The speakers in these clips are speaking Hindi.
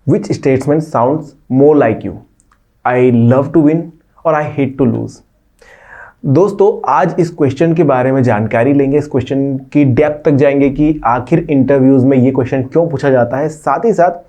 Which statement sounds more like you, I love to win और आई हेट टू लूज। दोस्तों आज इस क्वेश्चन के बारे में जानकारी लेंगे, इस क्वेश्चन की डेप्थ तक जाएंगे कि आखिर इंटरव्यूज़ में ये क्वेश्चन क्यों पूछा जाता है। साथ ही साथ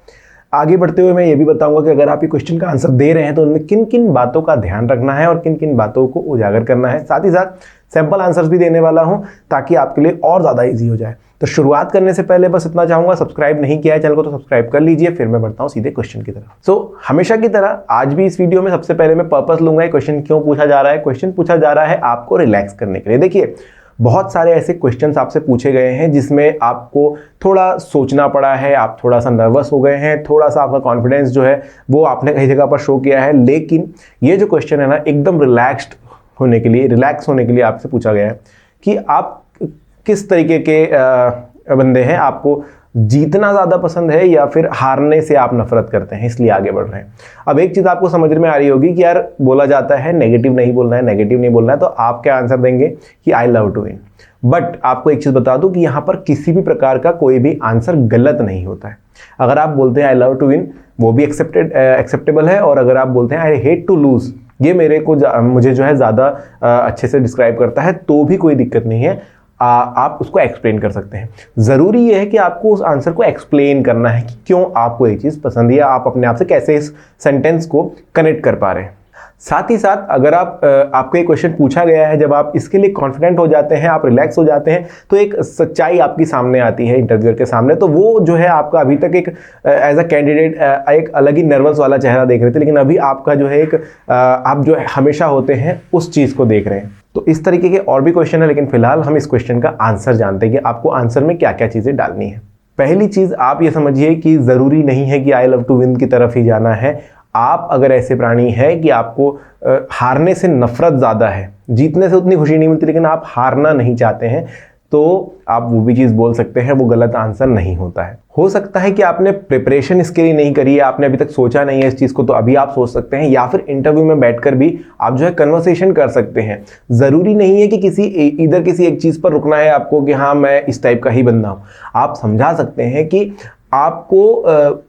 आगे बढ़ते हुए मैं ये भी बताऊंगा कि अगर आप ये क्वेश्चन का आंसर दे रहे हैं तो उनमें किन किन बातों का ध्यान रखना है और किन किन बातों को उजागर करना है। साथ ही साथ सैंपल आंसर्स भी देने वाला हूं ताकि आपके लिए और ज़्यादा ईजी हो जाए। तो शुरुआत करने से पहले बस इतना चाहूँगा, सब्सक्राइब नहीं किया है चैनल को तो सब्सक्राइब कर लीजिए। फिर मैं बढ़ता हूँ सीधे क्वेश्चन की तरफ। हमेशा की तरह आज भी इस वीडियो में सबसे पहले मैं पर्पस लूंगा क्वेश्चन क्यों पूछा जा रहा है। क्वेश्चन पूछा जा रहा है आपको रिलैक्स करने के लिए। देखिए बहुत सारे ऐसे क्वेश्चंस आपसे पूछे गए हैं जिसमें आपको थोड़ा सोचना पड़ा है, आप थोड़ा सा नर्वस हो गए हैं, थोड़ा सा आपका कॉन्फिडेंस जो है वो आपने कहीं जगह पर शो किया है। लेकिन ये जो क्वेश्चन है ना, एकदम रिलैक्स होने के लिए आपसे पूछा गया है कि आप किस तरीके के बंदे हैं, आपको जीतना ज़्यादा पसंद है या फिर हारने से आप नफरत करते हैं, इसलिए आगे बढ़ रहे हैं। अब एक चीज़ आपको समझ में आ रही होगी कि यार बोला जाता है नेगेटिव नहीं बोलना है, तो आप क्या आंसर देंगे कि I love to win. But आपको एक चीज़ बता दूं कि यहाँ पर किसी भी प्रकार का कोई भी आंसर गलत नहीं होता है। अगर आप बोलते हैं आई लव टू विन वो भी एक्सेप्टेबल है, और अगर आप बोलते हैं आई हेट टू लूज, ये मुझे जो है ज़्यादा अच्छे से डिस्क्राइब करता है, तो भी कोई दिक्कत नहीं है। आप उसको एक्सप्लेन कर सकते हैं। ज़रूरी ये है कि आपको उस आंसर को एक्सप्लेन करना है कि क्यों आपको ये चीज़ पसंद है, या आप अपने आप से कैसे इस सेंटेंस को कनेक्ट कर पा रहे हैं। साथ ही साथ अगर आपको एक क्वेश्चन पूछा गया है, जब आप इसके लिए कॉन्फिडेंट हो जाते हैं, आप रिलैक्स हो जाते हैं, तो एक सच्चाई आपकी सामने आती है इंटरव्यूअर के सामने। तो वो जो है आपका अभी तक एक एज अ कैंडिडेट एक अलग ही नर्वस वाला चेहरा देख रहे थे, लेकिन अभी आपका जो है आप जो हमेशा होते हैं उस चीज़ को देख रहे हैं। तो इस तरीके के और भी क्वेश्चन है, लेकिन फिलहाल हम इस क्वेश्चन का आंसर जानते हैं कि आपको आंसर में क्या क्या चीज़ें डालनी है। पहली चीज़ आप ये समझिए कि ज़रूरी नहीं है कि आई लव टू विन की तरफ ही जाना है। आप अगर ऐसे प्राणी हैं कि आपको हारने से नफरत ज़्यादा है, जीतने से उतनी खुशी नहीं मिलती, लेकिन आप हारना नहीं चाहते हैं, तो आप वो भी चीज़ बोल सकते हैं, वो गलत आंसर नहीं होता है। हो सकता है कि आपने प्रिपरेशन इसके लिए नहीं करी है, आपने अभी तक सोचा नहीं है इस चीज़ को, तो अभी आप सोच सकते हैं, या फिर इंटरव्यू में बैठकर भी आप जो है कन्वर्सेशन कर सकते हैं। ज़रूरी नहीं है कि किसी एक चीज़ पर रुकना है आपको कि हाँ मैं इस टाइप का ही बंदा हूँ। आप समझा सकते हैं कि आपको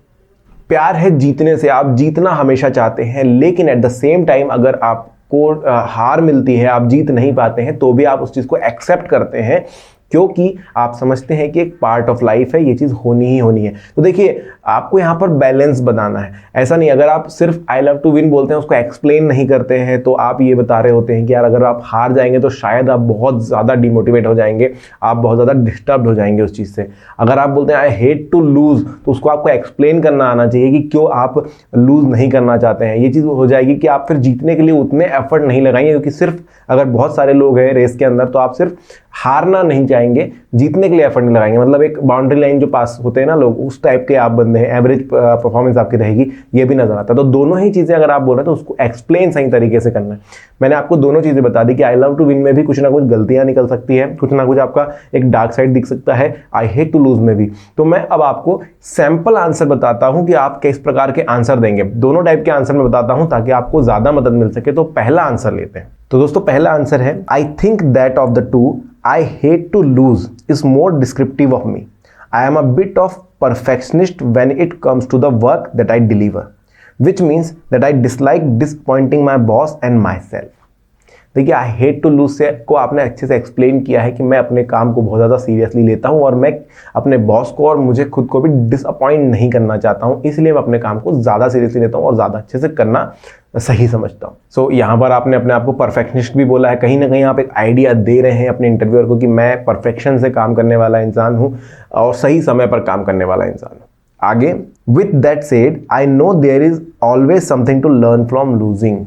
प्यार है जीतने से, आप जीतना हमेशा चाहते हैं, लेकिन एट द सेम टाइम अगर आपको हार मिलती है, आप जीत नहीं पाते हैं, तो भी आप उस चीज़ को एक्सेप्ट करते हैं, क्योंकि आप समझते हैं कि एक पार्ट ऑफ लाइफ है, ये चीज़ होनी ही होनी है। तो देखिए आपको यहाँ पर बैलेंस बनाना है। ऐसा नहीं अगर आप सिर्फ आई लव टू विन बोलते हैं, उसको एक्सप्लेन नहीं करते हैं, तो आप ये बता रहे होते हैं कि यार अगर आप हार जाएंगे तो शायद आप बहुत ज़्यादा डिमोटिवेट हो जाएंगे, आप बहुत ज़्यादा डिस्टर्ब हो जाएंगे उस चीज़ से। अगर आप बोलते हैं आई हेट टू लूज़, तो उसको आपको एक्सप्लेन करना आना चाहिए कि क्यों आप लूज़ नहीं करना चाहते हैं। ये चीज़ हो जाएगी कि आप फिर जीतने के लिए उतने एफर्ट नहीं लगाएंगे, क्योंकि सिर्फ अगर बहुत सारे लोग हैं रेस के अंदर, तो आप सिर्फ हारना नहीं चाहेंगे, जीतने के लिए एफर्ट नहीं लगाएंगे। मतलब एक बाउंड्री लाइन जो पास होते हैं ना लोग, उस टाइप के आप बंदे हैं, एवरेज परफॉर्मेंस आपकी रहेगी, ये भी नजर आता है। तो दोनों ही चीज़ें अगर आप बोल रहे हैं तो उसको एक्सप्लेन सही तरीके से करना है। मैंने आपको दोनों चीज़ें बता दी कि आई लव टू विन में भी कुछ ना कुछ गलतियां निकल सकती है, कुछ ना कुछ आपका एक डार्क साइड दिख सकता है, आई हेट टू लूज में भी। तो मैं अब आपको सैंपल आंसर बताता हूं कि आप किस प्रकार के आंसर देंगे। दोनों टाइप के आंसर मैं बताता हूं ताकि आपको ज़्यादा मदद मिल सके। तो पहला आंसर लेते हैं। तो दोस्तों पहला आंसर है I think that of the two I hate to lose is more descriptive of me. I am a bit of perfectionist when it comes to the work that I deliver, which means that I dislike disappointing my boss and myself. देखिए आई हेट टू लूज से को आपने अच्छे से एक्सप्लेन किया है कि मैं अपने काम को बहुत ज़्यादा सीरियसली लेता हूं और मैं अपने बॉस को और मुझे खुद को भी डिसअपॉइंट नहीं करना चाहता हूं, इसलिए मैं अपने काम को ज़्यादा सीरियसली लेता हूं और ज़्यादा अच्छे से करना सही समझता हूं। सो यहाँ पर आपने अपने आप को परफेक्शनिस्ट भी बोला है। कहीं ना कहीं आप एक आइडिया दे रहे हैं अपने इंटरव्यूअर को कि मैं परफेक्शन से काम करने वाला इंसान हूँ और सही समय पर काम करने वाला इंसान हूँ। आगे, with that said I know there is always something to learn from losing.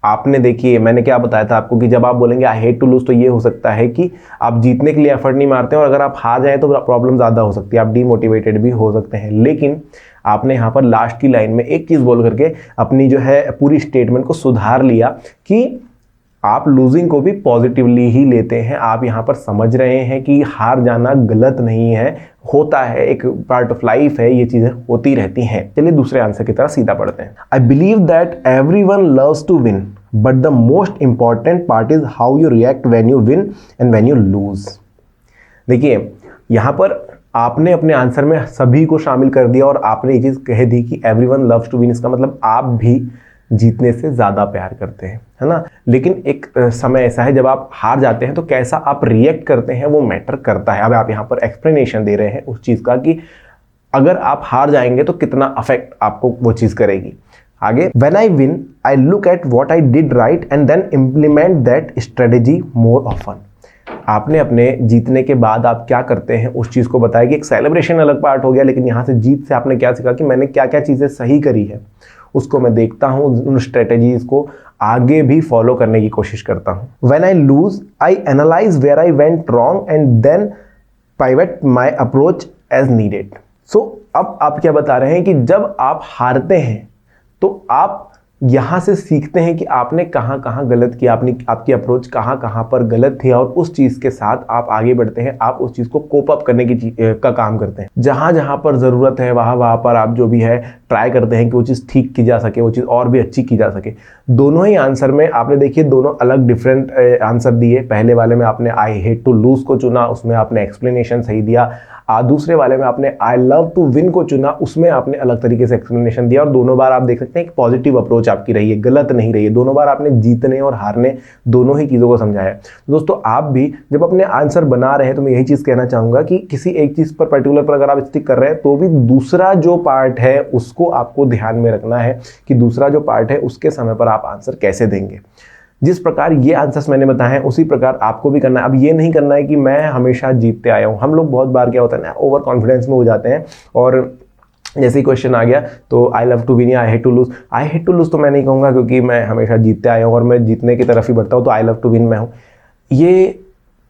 आपने देखिए मैंने क्या बताया था आपको कि जब आप बोलेंगे आई हेट टू लूज, तो ये हो सकता है कि आप जीतने के लिए एफर्ट नहीं मारते हैं, और अगर आप हार जाएं तो प्रॉब्लम ज़्यादा हो सकती है, आप डीमोटिवेटेड भी हो सकते हैं। लेकिन आपने यहाँ पर लास्ट की लाइन में एक चीज़ बोल करके अपनी जो है पूरी स्टेटमेंट को सुधार लिया कि आप लूजिंग को भी पॉजिटिवली ही लेते हैं। आप यहाँ पर समझ रहे हैं कि हार जाना गलत नहीं है, होता है, एक पार्ट ऑफ लाइफ है, ये चीज़ें होती रहती हैं। चलिए दूसरे आंसर की तरफ सीधा पढ़ते हैं। I believe that everyone loves to win, but the most important part is how you react when you win and when you lose. देखिए यहाँ पर आपने अपने आंसर में सभी को शामिल कर दिया और आपने ये चीज़ कह दी कि एवरीवन लव्स टू विन। इसका मतलब आप भी जीतने से ज़्यादा प्यार करते हैं, है ना। लेकिन एक समय ऐसा है जब आप हार जाते हैं तो कैसा आप रिएक्ट करते हैं वो मैटर करता है। अब आप यहाँ पर एक्सप्लेनेशन दे रहे हैं उस चीज़ का कि अगर आप हार जाएंगे तो कितना अफेक्ट आपको वो चीज़ करेगी। आगे, when I win I look at what I did right and then implement that strategy more often. आपने अपने जीतने के बाद आप क्या करते हैं उस चीज़ को बताया कि एक सेलिब्रेशन अलग पार्ट हो गया, लेकिन यहाँ से जीत से आपने क्या सीखा कि मैंने क्या क्या चीज़ें सही करी है उसको मैं देखता हूँ, उन स्ट्रेटेजीज को आगे भी फॉलो करने की कोशिश करता हूँ। When I lose I analyse where I went wrong and then pivot my approach as needed. So अब आप क्या बता रहे हैं कि जब आप हारते हैं तो आप यहाँ से सीखते हैं कि आपने कहाँ कहाँ गलत किया, आपकी अप्रोच कहाँ कहाँ पर गलत थी और उस चीज़ के साथ आप आगे बढ़ते हैं। आप उस चीज़ को कोप अप करने का काम करते हैं। जहाँ जहाँ पर ज़रूरत है वहाँ पर आप जो भी है ट्राई करते हैं कि वो चीज़ ठीक की जा सके, वो चीज़ और भी अच्छी की जा सके। दोनों ही आंसर में आपने देखिए दोनों अलग डिफरेंट आंसर दिए। पहले वाले में आपने आई हेट टू लूज को चुना, उसमें आपने एक्सप्लेनेशन सही दिया। दूसरे वाले में आपने आई लव टू विन को चुना, उसमें आपने अलग तरीके से एक्सप्लेनेशन दिया। और दोनों बार आप देख सकते हैं कि पॉजिटिव अप्रोच आपकी रही है, गलत नहीं रही है। दोनों बार आपने जीतने और हारने दोनों ही चीज़ों को समझाया। दोस्तों आप भी जब अपने आंसर बना रहे हैं तो मैं यही चीज़ कहना चाहूँगा कि किसी एक चीज़ पर पर्टिकुलर पर अगर आप स्टिक कर रहे हैं तो भी दूसरा जो पार्ट है उसको आपको ध्यान में रखना है कि दूसरा जो पार्ट है उसके समय पर आप आंसर कैसे देंगे। जिस प्रकार ये आंसर्स मैंने बताए हैं उसी प्रकार आपको भी करना है। अब ये नहीं करना है कि मैं हमेशा जीतते आया हूँ। हम लोग बहुत बार क्या होता है ना, ओवर कॉन्फिडेंस में हो जाते हैं और जैसे ही क्वेश्चन आ गया तो आई लव टू विन या I hate to lose. I hate to lose तो मैं नहीं कहूँगा क्योंकि मैं हमेशा जीतते आया हूँ और मैं जीतने की तरफ ही बढ़ता हूँ, तो आई लव टू विन मैं हूँ। ये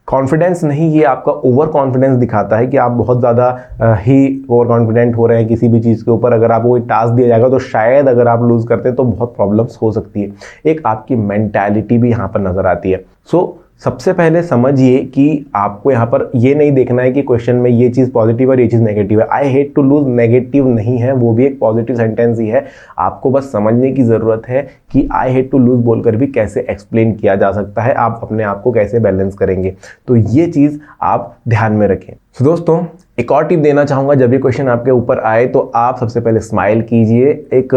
कॉन्फिडेंस नहीं, ये आपका ओवर कॉन्फिडेंस दिखाता है कि आप बहुत ज़्यादा ही ओवर कॉन्फिडेंट हो रहे हैं किसी भी चीज़ के ऊपर। अगर आपको कोई टास्क दिया जाएगा तो शायद अगर आप लूज़ करते हैं तो बहुत प्रॉब्लम्स हो सकती है। एक आपकी मेंटालिटी भी यहाँ पर नज़र आती है। सो सबसे पहले समझिए कि आपको यहाँ पर ये नहीं देखना है कि क्वेश्चन में ये चीज़ पॉजिटिव और ये चीज़ नेगेटिव है। I hate to lose negative नहीं है, वो भी एक पॉजिटिव सेंटेंस ही है। आपको बस समझने की ज़रूरत है कि आई हेट टू लूज बोलकर भी कैसे एक्सप्लेन किया जा सकता है, आप अपने आप को कैसे बैलेंस करेंगे। तो ये चीज़ आप ध्यान में रखें। तो दोस्तों एक और टिप देना चाहूँगा, जब ये क्वेश्चन आपके ऊपर आए तो आप सबसे पहले स्माइल कीजिए, एक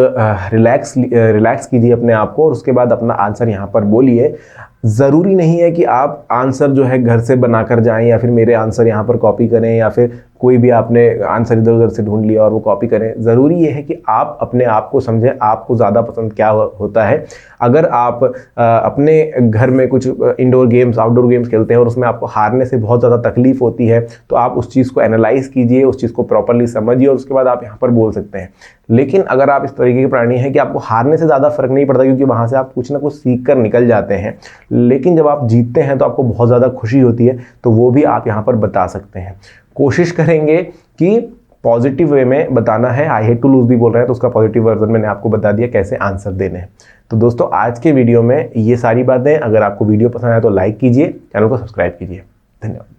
रिलैक्स कीजिए अपने आप को और उसके बाद अपना आंसर यहाँ पर बोलिए। ज़रूरी नहीं है कि आप आंसर जो है घर से बनाकर जाएं या फिर मेरे आंसर यहाँ पर कॉपी करें या फिर कोई भी आपने आंसर इधर उधर से ढूंढ लिया और वो कॉपी करें। ज़रूरी ये है कि आप अपने आप को समझें, आपको ज़्यादा पसंद क्या होता है। अगर आप अपने घर में कुछ इंडोर गेम्स आउटडोर गेम्स खेलते हैं और उसमें आपको हारने से बहुत ज़्यादा तकलीफ होती है तो आप उस चीज़ को एनालाइज कीजिए, उस चीज़ को प्रॉपरली समझिए और उसके बाद आप यहाँ पर बोल सकते हैं। लेकिन अगर आप इस तरीके के प्राणी हैं कि आपको हारने से ज़्यादा फर्क नहीं पड़ता क्योंकि वहाँ से आप कुछ ना कुछ सीख कर निकल जाते हैं, लेकिन जब आप जीतते हैं तो आपको बहुत ज़्यादा खुशी होती है, तो वो भी आप यहाँ पर बता सकते हैं। कोशिश करेंगे कि पॉजिटिव वे में बताना है। आई हेट टू लूज भी बोल रहे हैं तो उसका पॉजिटिव वर्जन मैंने आपको बता दिया कैसे आंसर देने हैं। तो दोस्तों आज के वीडियो में ये सारी बातें, अगर आपको वीडियो पसंद आए तो लाइक कीजिए, चैनल को सब्सक्राइब कीजिए। धन्यवाद।